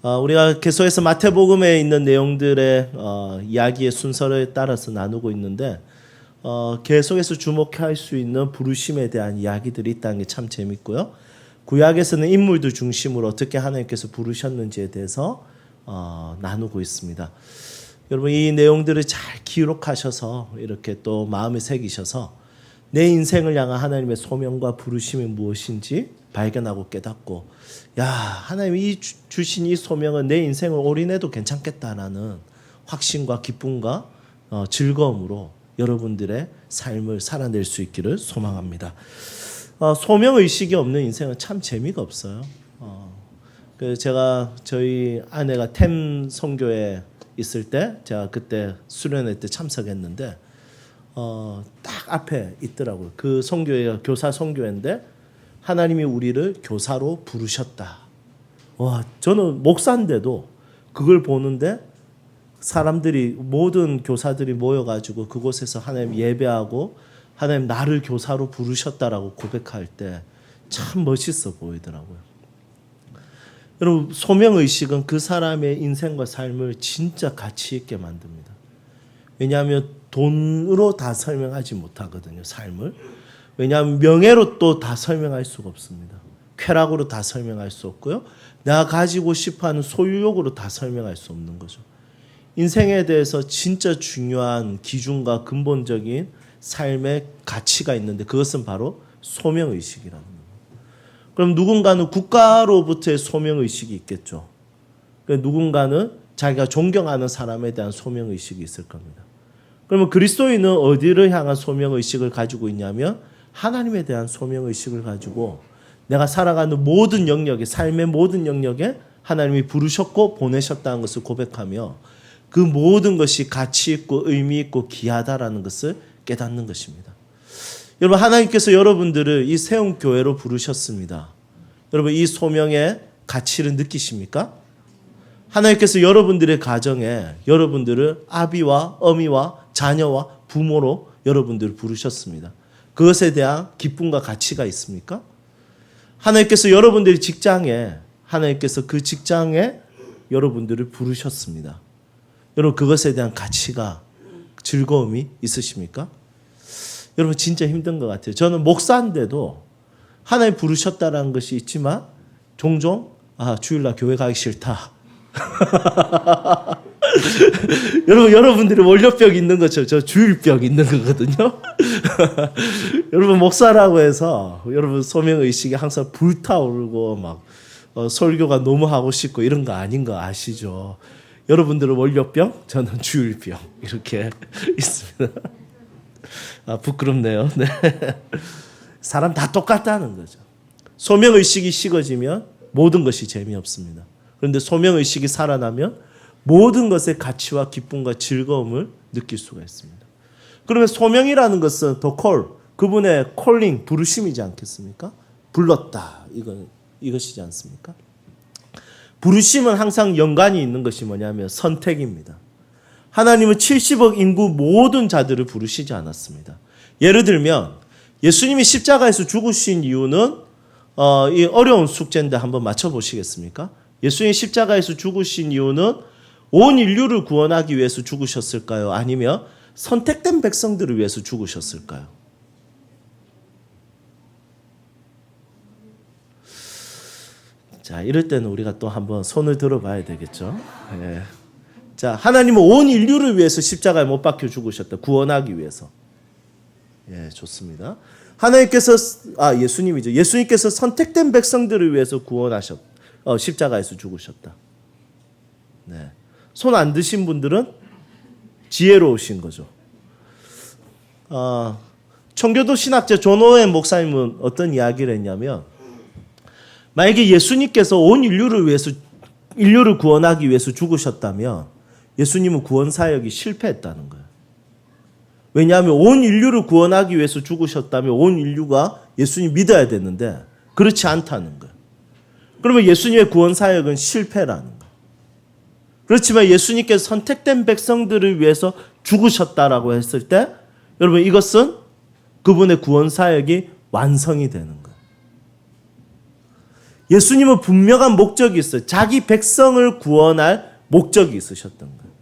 우리가 계속해서 마태복음에 있는 내용들의 이야기의 순서를 따라서 나누고 있는데 계속해서 주목할 수 있는 부르심에 대한 이야기들이 있다는 게 참 재밌고요. 구약에서는 인물들 중심으로 어떻게 하나님께서 부르셨는지에 대해서 나누고 있습니다. 여러분 이 내용들을 잘 기록하셔서 이렇게 또 마음에 새기셔서 내 인생을 향한 하나님의 소명과 부르심이 무엇인지 발견하고 깨닫고 하나님이 주신 이 소명은 내 인생을 올인해도 괜찮겠다라는 확신과 기쁨과 즐거움으로 여러분들의 삶을 살아낼 수 있기를 소망합니다. 소명의식이 없는 인생은 참 재미가 없어요. 제가 저희 아내가 템 선교에 있을 때 제가 그때 수련회 때 참석했는데 딱 앞에 있더라고요. 그 선교회가 교사 선교회인데 하나님이 우리를 교사로 부르셨다. 저는 목사인데도 그걸 보는데 사람들이 모든 교사들이 모여가지고 그곳에서 하나님 예배하고 하나님 나를 교사로 부르셨다라고 고백할 때 참 멋있어 보이더라고요. 여러분 소명의식은 그 사람의 인생과 삶을 진짜 가치 있게 만듭니다. 왜냐하면 돈으로 다 설명하지 못하거든요. 삶을. 왜냐하면 명예로 또 다 설명할 수가 없습니다. 쾌락으로 다 설명할 수 없고요. 내가 가지고 싶어하는 소유욕으로 다 설명할 수 없는 거죠. 인생에 대해서 진짜 중요한 기준과 근본적인 삶의 가치가 있는데 그것은 바로 소명의식이라는 겁니다. 그럼 누군가는 국가로부터의 소명의식이 있겠죠. 누군가는 자기가 존경하는 사람에 대한 소명의식이 있을 겁니다. 그러면 그리스도인은 어디를 향한 소명의식을 가지고 있냐면 하나님에 대한 소명의식을 가지고 내가 살아가는 모든 영역에 삶의 모든 영역에 하나님이 부르셨고 보내셨다는 것을 고백하며 그 모든 것이 가치 있고 의미 있고 귀하다라는 것을 깨닫는 것입니다. 여러분 하나님께서 여러분들을 이 세움교회로 부르셨습니다. 여러분 이 소명의 가치를 느끼십니까? 하나님께서 여러분들의 가정에 여러분들을 아비와 어미와 자녀와 부모로 여러분들을 부르셨습니다. 그것에 대한 기쁨과 가치가 있습니까? 하나님께서 여러분들의 직장에 하나님께서 그 직장에 여러분들을 부르셨습니다. 여러분 그것에 대한 가치가 즐거움이 있으십니까? 여러분 진짜 힘든 것 같아요. 저는 목사인데도 하나님 부르셨다라는 것이 있지만 종종 주일날 교회 가기 싫다. 여러분들이 월요병 있는 것처럼 저 주일병 있는 거거든요. 여러분 목사라고 해서 여러분 소명의식이 항상 불타오르고 막 설교가 너무 하고 싶고 이런 거 아닌 거 아시죠? 여러분들은 월요병, 저는 주일병 이렇게 있습니다. 부끄럽네요. 네. 사람 다 똑같다는 거죠. 소명의식이 식어지면 모든 것이 재미없습니다. 그런데 소명의식이 살아나면 모든 것의 가치와 기쁨과 즐거움을 느낄 수가 있습니다. 그러면 소명이라는 것은 더 콜, 그분의 콜링, 부르심이지 않겠습니까? 불렀다. 이것이지 않습니까? 부르심은 항상 연관이 있는 것이 뭐냐면 선택입니다. 하나님은 70억 인구 모든 자들을 부르시지 않았습니다. 예를 들면 예수님이 십자가에서 죽으신 이유는 이 어려운 숙제인데 한번 맞춰보시겠습니까? 예수님이 십자가에서 죽으신 이유는 온 인류를 구원하기 위해서 죽으셨을까요? 아니면 선택된 백성들을 위해서 죽으셨을까요? 자, 이럴 때는 우리가 또 한번 손을 들어봐야 되겠죠. 예. 자, 하나님은 온 인류를 위해서 십자가에 못 박혀 죽으셨다. 구원하기 위해서. 예, 좋습니다. 예수님이죠. 예수님께서 선택된 백성들을 위해서 십자가에서 죽으셨다. 네. 손 안 드신 분들은 지혜로우신 거죠. 청교도 신학자 존 오웬 목사님은 어떤 이야기를 했냐면 만약에 예수님께서 온 인류를 구원하기 위해서 죽으셨다면 예수님은 구원 사역이 실패했다는 거예요. 왜냐하면 온 인류를 구원하기 위해서 죽으셨다면 온 인류가 예수님 믿어야 되는데 그렇지 않다는 거예요. 그러면 예수님의 구원 사역은 실패라는 거예요. 그렇지만 예수님께서 선택된 백성들을 위해서 죽으셨다라고 했을 때 여러분 이것은 그분의 구원 사역이 완성이 되는 거예요. 예수님은 분명한 목적이 있어요. 자기 백성을 구원할 목적이 있으셨던 거예요.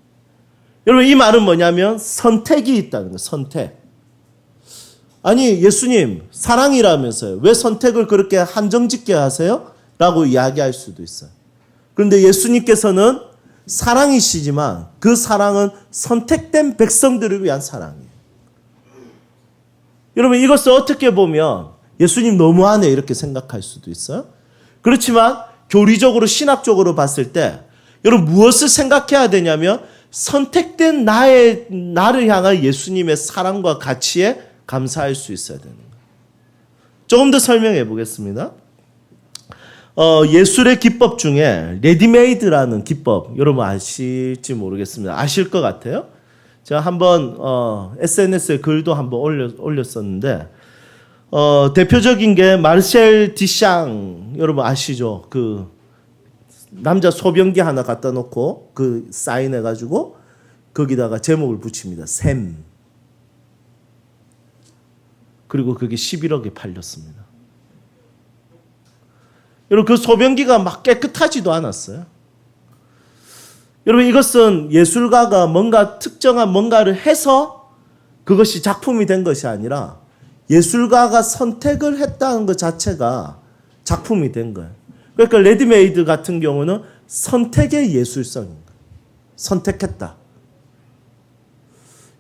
여러분 이 말은 뭐냐면 선택이 있다는 거예요. 선택. 아니 예수님 사랑이라면서요. 왜 선택을 그렇게 한정짓게 하세요? 라고 이야기할 수도 있어요. 그런데 예수님께서는 사랑이시지만 그 사랑은 선택된 백성들을 위한 사랑이에요. 여러분 이것을 어떻게 보면 예수님 너무하네 이렇게 생각할 수도 있어요. 그렇지만 교리적으로 신학적으로 봤을 때 여러분 무엇을 생각해야 되냐면 선택된 나를 향한 예수님의 사랑과 가치에 감사할 수 있어야 되는 거예요. 조금 더 설명해 보겠습니다. 예술의 기법 중에 레디메이드라는 기법 여러분 아실지 모르겠습니다. 아실 것 같아요. 제가 한번 SNS에 글도 한번 올렸었는데 대표적인 게 마르셀 디샹 여러분 아시죠? 그 남자 소변기 하나 갖다 놓고 그 사인해 가지고 거기다가 제목을 붙입니다. 샘. 그리고 그게 11억에 팔렸습니다. 여러분 그 소변기가 막 깨끗하지도 않았어요. 여러분 이것은 예술가가 뭔가 특정한 뭔가를 해서 그것이 작품이 된 것이 아니라 예술가가 선택을 했다는 것 자체가 작품이 된 거예요. 그러니까 레디메이드 같은 경우는 선택의 예술성인 거예요. 선택했다.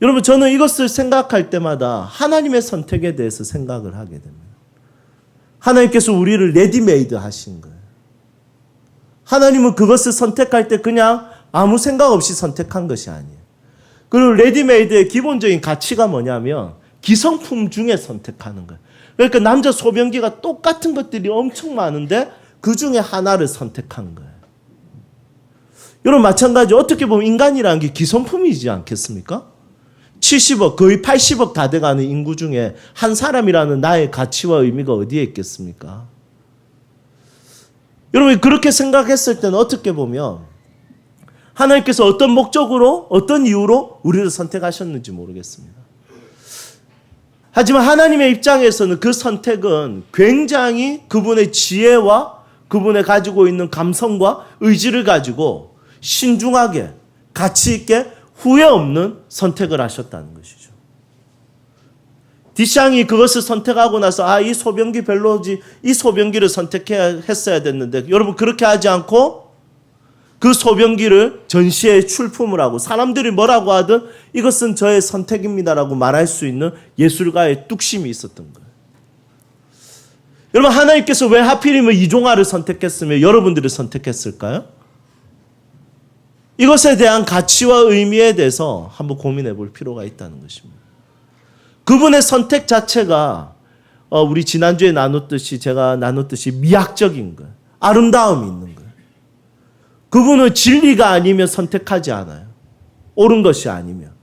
여러분 저는 이것을 생각할 때마다 하나님의 선택에 대해서 생각을 하게 됩니다. 하나님께서 우리를 레디메이드 하신 거예요. 하나님은 그것을 선택할 때 그냥 아무 생각 없이 선택한 것이 아니에요. 그리고 레디메이드의 기본적인 가치가 뭐냐면 기성품 중에 선택하는 거예요. 그러니까 남자 소변기가 똑같은 것들이 엄청 많은데 그 중에 하나를 선택한 거예요. 여러분 마찬가지로 어떻게 보면 인간이라는 게 기성품이지 않겠습니까? 70억 거의 80억 다 돼가는 인구 중에 한 사람이라는 나의 가치와 의미가 어디에 있겠습니까? 여러분 그렇게 생각했을 때는 어떻게 보면 하나님께서 어떤 목적으로 어떤 이유로 우리를 선택하셨는지 모르겠습니다. 하지만 하나님의 입장에서는 그 선택은 굉장히 그분의 지혜와 그분의 가지고 있는 감성과 의지를 가지고 신중하게 가치 있게 후회 없는 선택을 하셨다는 것이죠. 디샹이 그것을 선택하고 나서 이 소변기 별로지 이 소변기를 선택해야 했어야 됐는데 여러분 그렇게 하지 않고 그 소변기를 전시에 출품을 하고 사람들이 뭐라고 하든 이것은 저의 선택입니다라고 말할 수 있는 예술가의 뚝심이 있었던 거예요. 여러분 하나님께서 왜 하필이면 이종화를 선택했으며 여러분들을 선택했을까요? 이것에 대한 가치와 의미에 대해서 한번 고민해 볼 필요가 있다는 것입니다. 그분의 선택 자체가 우리 지난주에 제가 나눴듯이 미학적인 거예요. 아름다움이 있는 거예요. 그분은 진리가 아니면 선택하지 않아요. 옳은 것이 아니면.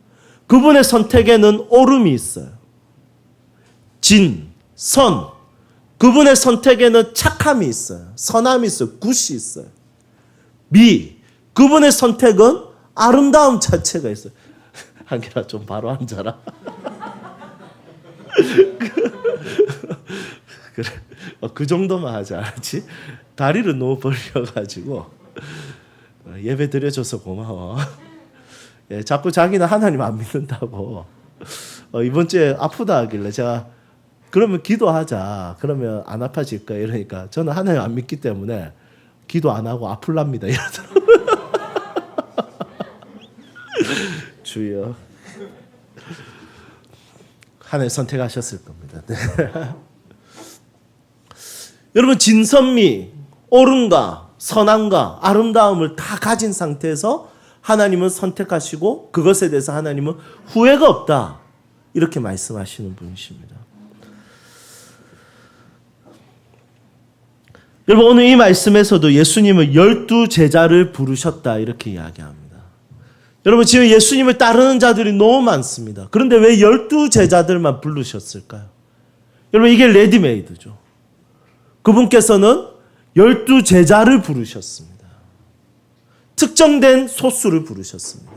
그분의 선택에는 옳음이 있어요. 진, 선. 그분의 선택에는 착함이 있어요. 선함이 있어요. 굿이 있어요. 미. 그분의 선택은 아름다움 자체가 있어요. 한결아 좀 바로 앉아라. 그래. 그 정도만 하지 않았지? 다리를 너무 벌려가지고 예배 드려줘서 고마워. 예, 자꾸 자기는 하나님 안 믿는다고. 이번 주에 아프다 하길래 제가 그러면 기도하자. 그러면 안 아파질 거야. 이러니까 저는 하나님 안 믿기 때문에 기도 안 하고 아플랍니다. 이러더라고요. 주여. 하나님 선택하셨을 겁니다. 네. 여러분 진선미, 옳음과 선함과 아름다움을 다 가진 상태에서 하나님은 선택하시고 그것에 대해서 하나님은 후회가 없다. 이렇게 말씀하시는 분이십니다. 여러분 오늘 이 말씀에서도 예수님은 12제자를 부르셨다 이렇게 이야기합니다. 여러분 지금 예수님을 따르는 자들이 너무 많습니다. 그런데 왜 12제자들만 부르셨을까요? 여러분 이게 레디메이드죠. 그분께서는 12제자를 부르셨습니다. 특정된 소수를 부르셨습니다.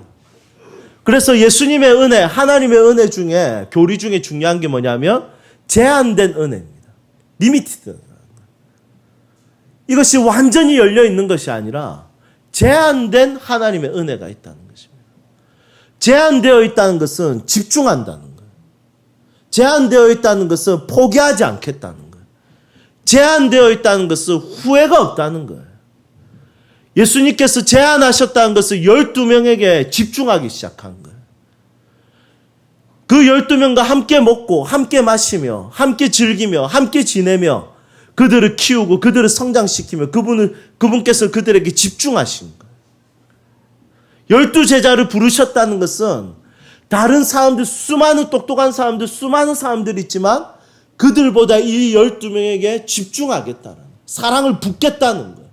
그래서 예수님의 은혜, 하나님의 은혜 중에 교리 중에 중요한 게 뭐냐면 제한된 은혜입니다. 리미티드. 이것이 완전히 열려 있는 것이 아니라 제한된 하나님의 은혜가 있다는 것입니다. 제한되어 있다는 것은 집중한다는 거예요. 제한되어 있다는 것은 포기하지 않겠다는 거예요. 제한되어 있다는 것은 후회가 없다는 거예요. 예수님께서 제안하셨다는 것은 12명에게 집중하기 시작한 거예요. 그 12명과 함께 먹고 함께 마시며 함께 즐기며 함께 지내며 그들을 키우고 그들을 성장시키며 그분께서 그들에게 집중하신 거예요. 12제자를 부르셨다는 것은 다른 사람들, 수많은 똑똑한 사람들, 수많은 사람들이 있지만 그들보다 이 12명에게 집중하겠다는, 사랑을 붓겠다는 거예요.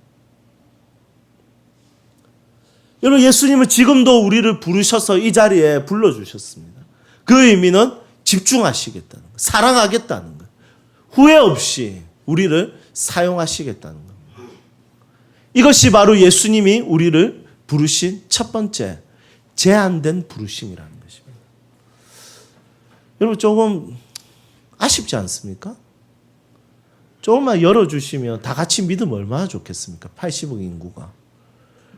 여러분, 예수님은 지금도 우리를 부르셔서 이 자리에 불러주셨습니다. 그 의미는 집중하시겠다는 거예요. 사랑하겠다는 거예요. 후회 없이 우리를 사용하시겠다는 겁니다. 이것이 바로 예수님이 우리를 부르신 첫 번째 제한된 부르심이라는 것입니다. 여러분, 조금 아쉽지 않습니까? 조금만 열어주시면 다 같이 믿으면 얼마나 좋겠습니까? 80억 인구가.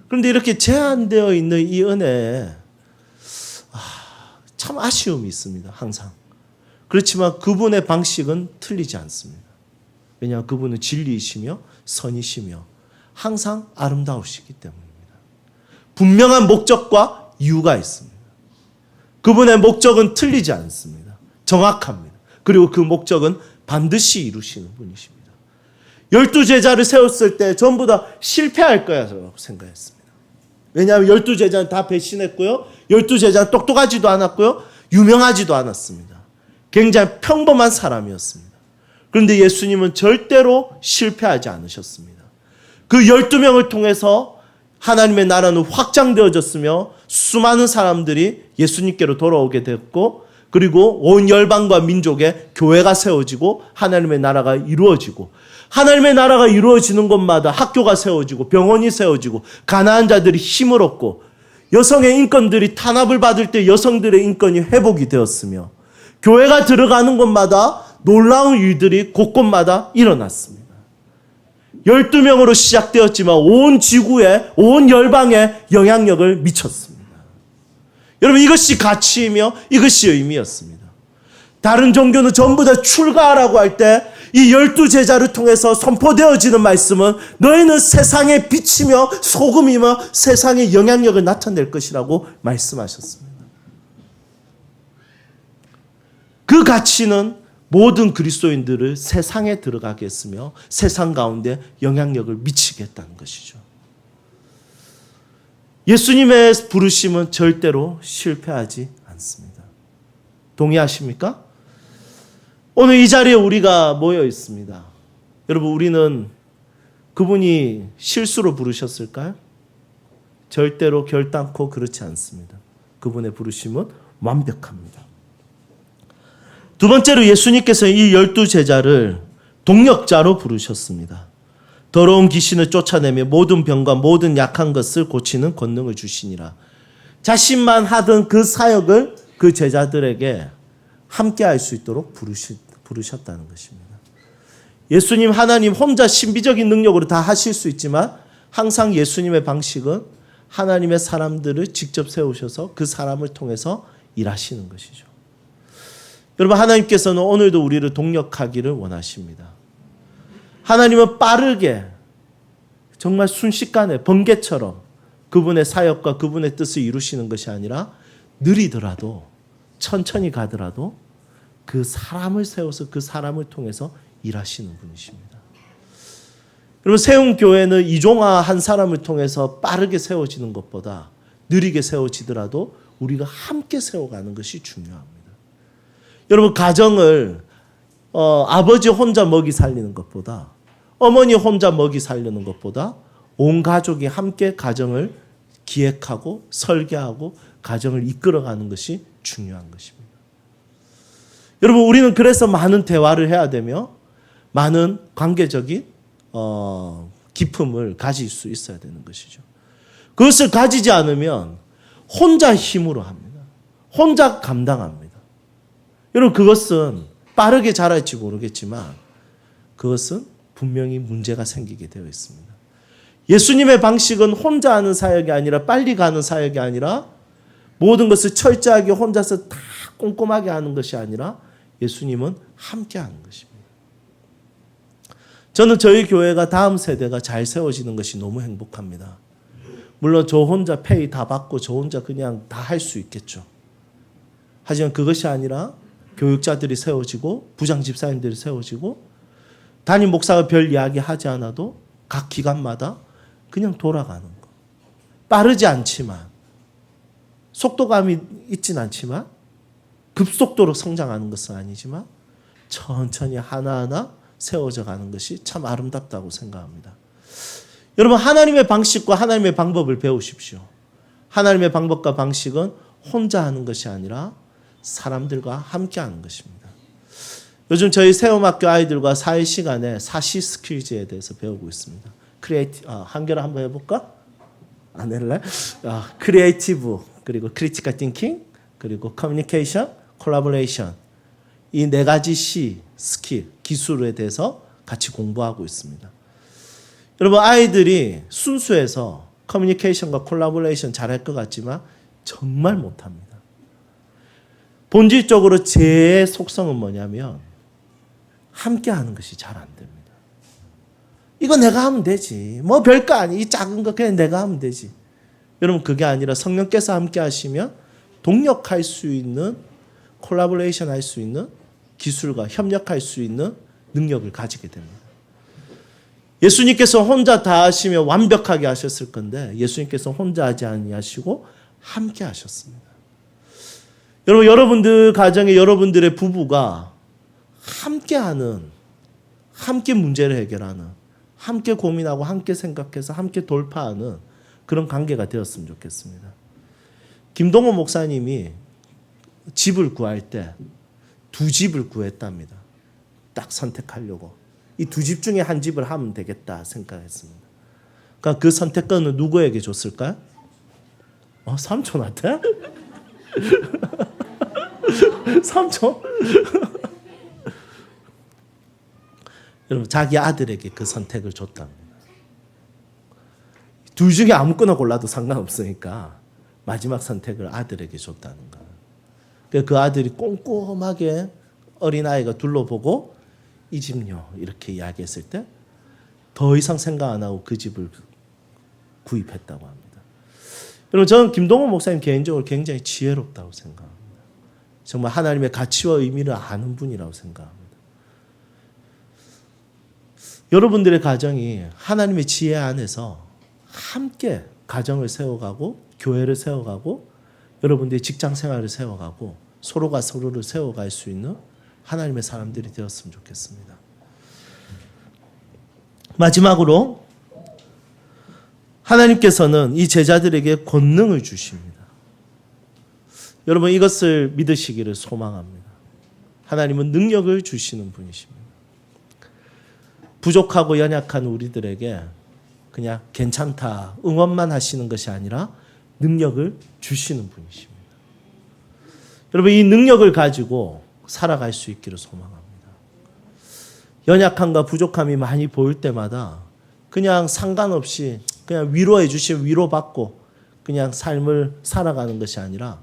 그런데 이렇게 제한되어 있는 이 은혜에 참 아쉬움이 있습니다. 항상. 그렇지만 그분의 방식은 틀리지 않습니다. 왜냐하면 그분은 진리이시며 선이시며 항상 아름다우시기 때문입니다. 분명한 목적과 이유가 있습니다. 그분의 목적은 틀리지 않습니다. 정확합니다. 그리고 그 목적은 반드시 이루시는 분이십니다. 12제자를 세웠을 때 전부 다 실패할 거라고 생각했습니다. 왜냐하면 12제자는 다 배신했고요. 12제자는 똑똑하지도 않았고요. 유명하지도 않았습니다. 굉장히 평범한 사람이었습니다. 그런데 예수님은 절대로 실패하지 않으셨습니다. 그 12명을 통해서 하나님의 나라는 확장되어졌으며 수많은 사람들이 예수님께로 돌아오게 됐고, 그리고 온 열방과 민족의 교회가 세워지고 하나님의 나라가 이루어지고, 하나님의 나라가 이루어지는 곳마다 학교가 세워지고 병원이 세워지고 가난한 자들이 힘을 얻고 여성의 인권들이 탄압을 받을 때 여성들의 인권이 회복이 되었으며 교회가 들어가는 곳마다 놀라운 일들이 곳곳마다 일어났습니다. 12명으로 시작되었지만 온 지구에, 온 열방에 영향력을 미쳤습니다. 여러분, 이것이 가치이며 이것이 의미였습니다. 다른 종교는 전부 다 출가하라고 할 때 이 12제자를 통해서 선포되어지는 말씀은 너희는 세상의 빛이며 소금이며 세상의 영향력을 나타낼 것이라고 말씀하셨습니다. 그 가치는 모든 그리스도인들을 세상에 들어가게 했으며 세상 가운데 영향력을 미치게 했다는 것이죠. 예수님의 부르심은 절대로 실패하지 않습니다. 동의하십니까? 오늘 이 자리에 우리가 모여 있습니다. 여러분, 우리는 그분이 실수로 부르셨을까요? 절대로 결단코 그렇지 않습니다. 그분의 부르심은 완벽합니다. 두 번째로 예수님께서 이 12제자를 동력자로 부르셨습니다. 더러운 귀신을 쫓아내며 모든 병과 모든 약한 것을 고치는 권능을 주시니라. 자신만 하던 그 사역을 그 제자들에게 함께 할 수 있도록 부르셨다는 것입니다. 예수님, 하나님 혼자 신비적인 능력으로 다 하실 수 있지만 항상 예수님의 방식은 하나님의 사람들을 직접 세우셔서 그 사람을 통해서 일하시는 것이죠. 여러분, 하나님께서는 오늘도 우리를 동력하기를 원하십니다. 하나님은 빠르게, 정말 순식간에 번개처럼 그분의 사역과 그분의 뜻을 이루시는 것이 아니라 느리더라도, 천천히 가더라도 그 사람을 세워서 그 사람을 통해서 일하시는 분이십니다. 여러분, 세운 교회는 이종화 한 사람을 통해서 빠르게 세워지는 것보다 느리게 세워지더라도 우리가 함께 세워가는 것이 중요합니다. 여러분, 가정을 아버지 혼자 먹이 살리는 것보다, 어머니 혼자 먹이 살리는 것보다 온 가족이 함께 가정을 기획하고 설계하고 가정을 이끌어가는 것이 중요한 것입니다. 여러분, 우리는 그래서 많은 대화를 해야 되며 많은 관계적인 기품을 가질 수 있어야 되는 것이죠. 그것을 가지지 않으면 혼자 힘으로 합니다. 혼자 감당합니다. 여러분, 그것은 빠르게 자랄지 모르겠지만 그것은 분명히 문제가 생기게 되어 있습니다. 예수님의 방식은 혼자 하는 사역이 아니라 빨리 가는 사역이 아니라 모든 것을 철저하게 혼자서 다 꼼꼼하게 하는 것이 아니라 예수님은 함께 하는 것입니다. 저는 저희 교회가 다음 세대가 잘 세워지는 것이 너무 행복합니다. 물론 저 혼자 페이 다 받고 저 혼자 그냥 다 할 수 있겠죠. 하지만 그것이 아니라 교육자들이 세워지고 부장 집사님들이 세워지고 담임 목사가 별 이야기 하지 않아도 각 기관마다 그냥 돌아가는 거. 빠르지 않지만 속도감이 있진 않지만 급속도로 성장하는 것은 아니지만 천천히 하나하나 세워져 가는 것이 참 아름답다고 생각합니다. 여러분, 하나님의 방식과 하나님의 방법을 배우십시오. 하나님의 방법과 방식은 혼자 하는 것이 아니라 사람들과 함께 하는 것입니다. 요즘 저희 세움학교 아이들과 사회 시간에 사시 스킬즈에 대해서 배우고 있습니다. 한결 한번 해볼까? 안 할래? 크리에이티브, 그리고 크리티컬 띵킹, 그리고 커뮤니케이션, 콜라보레이션, 이 네 가지 C, 스킬, 기술에 대해서 같이 공부하고 있습니다. 여러분, 아이들이 순수해서 커뮤니케이션과 콜라보레이션 잘할 것 같지만 정말 못합니다. 본질적으로 제 속성은 뭐냐면 함께 하는 것이 잘 안 됩니다. 이거 내가 하면 되지. 뭐 별거 아니. 이 작은 거 그냥 내가 하면 되지. 여러분, 그게 아니라 성령께서 함께 하시면 동력할 수 있는, 콜라보레이션 할 수 있는 기술과 협력할 수 있는 능력을 가지게 됩니다. 예수님께서 혼자 다 하시며 완벽하게 하셨을 건데 예수님께서 혼자 하지 아니하시고 함께 하셨습니다. 여러분, 여러분들 가정에 여러분들의 부부가 함께하는, 함께 문제를 해결하는, 함께 고민하고 함께 생각해서 함께 돌파하는 그런 관계가 되었으면 좋겠습니다. 김동호 목사님이 집을 구할 때 두 집을 구했답니다. 딱 선택하려고. 이 두 집 중에 한 집을 하면 되겠다 생각했습니다. 그러니까 그 선택권은 누구에게 줬을까요? 삼촌한테? 삼촌? 여러분, 자기 아들에게 그 선택을 줬답니다. 둘 중에 아무거나 골라도 상관없으니까 마지막 선택을 아들에게 줬다는 거예요. 그 아들이 꼼꼼하게 어린아이가 둘러보고 이 집요 이렇게 이야기했을 때 더 이상 생각 안 하고 그 집을 구입했다고 합니다. 여러분, 저는 김동호 목사님 개인적으로 굉장히 지혜롭다고 생각합니다. 정말 하나님의 가치와 의미를 아는 분이라고 생각합니다. 여러분들의 가정이 하나님의 지혜 안에서 함께 가정을 세워가고 교회를 세워가고 여러분들의 직장 생활을 세워가고 서로가 서로를 세워갈 수 있는 하나님의 사람들이 되었으면 좋겠습니다. 마지막으로 하나님께서는 이 제자들에게 권능을 주십니다. 여러분, 이것을 믿으시기를 소망합니다. 하나님은 능력을 주시는 분이십니다. 부족하고 연약한 우리들에게 그냥 괜찮다, 응원만 하시는 것이 아니라 능력을 주시는 분이십니다. 여러분, 이 능력을 가지고 살아갈 수 있기를 소망합니다. 연약함과 부족함이 많이 보일 때마다 그냥 상관없이 그냥 위로해 주시면 위로받고 그냥 삶을 살아가는 것이 아니라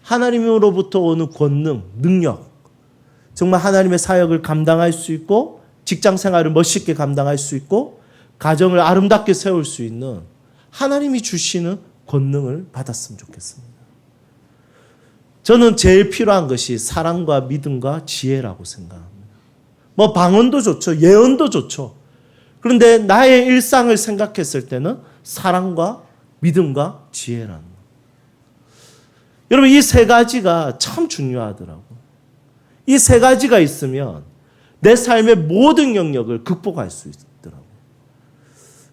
하나님으로부터 오는 권능, 능력, 정말 하나님의 사역을 감당할 수 있고 직장 생활을 멋있게 감당할 수 있고 가정을 아름답게 세울 수 있는 하나님이 주시는 권능을 받았으면 좋겠습니다. 저는 제일 필요한 것이 사랑과 믿음과 지혜라고 생각합니다. 뭐 방언도 좋죠. 예언도 좋죠. 그런데 나의 일상을 생각했을 때는 사랑과 믿음과 지혜라는 거. 여러분, 이 세 가지가 참 중요하더라고요. 이 세 가지가 있으면 내 삶의 모든 영역을 극복할 수 있더라고요.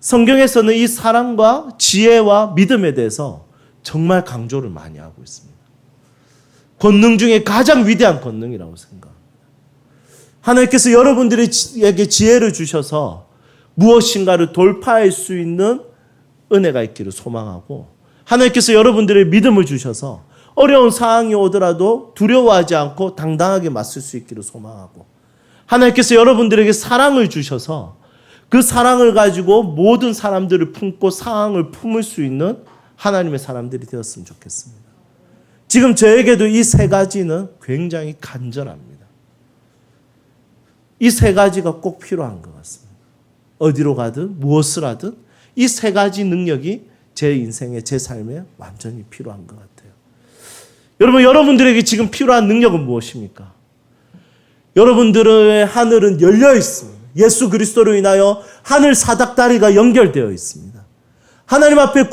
성경에서는 이 사랑과 지혜와 믿음에 대해서 정말 강조를 많이 하고 있습니다. 권능 중에 가장 위대한 권능이라고 생각합니다. 하나님께서 여러분들에게 지혜를 주셔서 무엇인가를 돌파할 수 있는 은혜가 있기를 소망하고 하나님께서 여러분들의 믿음을 주셔서 어려운 상황이 오더라도 두려워하지 않고 당당하게 맞설 수 있기를 소망하고 하나님께서 여러분들에게 사랑을 주셔서 그 사랑을 가지고 모든 사람들을 품고 상황을 품을 수 있는 하나님의 사람들이 되었으면 좋겠습니다. 지금 저에게도 이 세 가지는 굉장히 간절합니다. 이 세 가지가 꼭 필요한 것 같습니다. 어디로 가든 무엇을 하든 이 세 가지 능력이 제 인생에 제 삶에 완전히 필요한 것 같아요. 여러분, 여러분들에게 지금 필요한 능력은 무엇입니까? 여러분들의 하늘은 열려 있습니다. 예수 그리스도로 인하여 하늘 사닥다리가 연결되어 있습니다. 하나님 앞에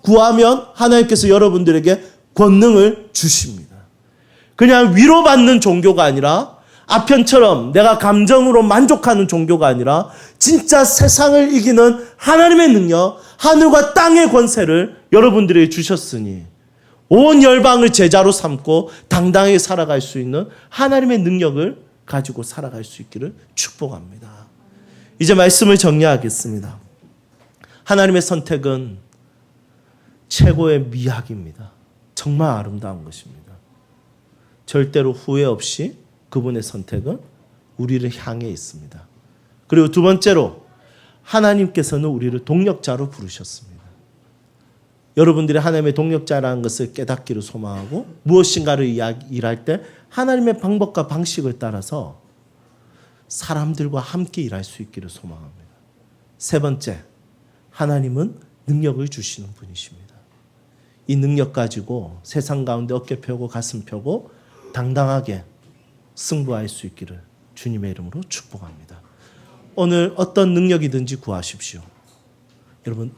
구하면 하나님께서 여러분들에게 권능을 주십니다. 그냥 위로받는 종교가 아니라 아편처럼 내가 감정으로 만족하는 종교가 아니라 진짜 세상을 이기는 하나님의 능력, 하늘과 땅의 권세를 여러분들에게 주셨으니 온 열방을 제자로 삼고 당당하게 살아갈 수 있는 하나님의 능력을 가지고 살아갈 수 있기를 축복합니다. 이제 말씀을 정리하겠습니다. 하나님의 선택은 최고의 미학입니다. 정말 아름다운 것입니다. 절대로 후회 없이 그분의 선택은 우리를 향해 있습니다. 그리고 두 번째로 하나님께서는 우리를 동력자로 부르셨습니다. 여러분들이 하나님의 동력자라는 것을 깨닫기를 소망하고 무엇인가를 일할 때 하나님의 방법과 방식을 따라서 사람들과 함께 일할 수 있기를 소망합니다. 세 번째, 하나님은 능력을 주시는 분이십니다. 이 능력 가지고 세상 가운데 어깨 펴고 가슴 펴고 당당하게 승부할 수 있기를 주님의 이름으로 축복합니다. 오늘 어떤 능력이든지 구하십시오. 여러분,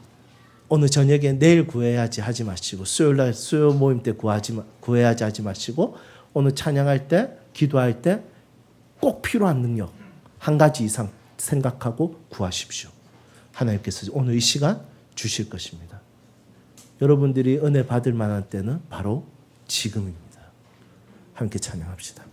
오늘 저녁에 내일 구해야지 하지 마시고 수요일날 수요 모임 때 구해야지 하지 마시고 오늘 찬양할 때 기도할 때 꼭 필요한 능력 한 가지 이상 생각하고 구하십시오. 하나님께서 오늘 이 시간 주실 것입니다. 여러분들이 은혜 받을 만한 때는 바로 지금입니다. 함께 찬양합시다.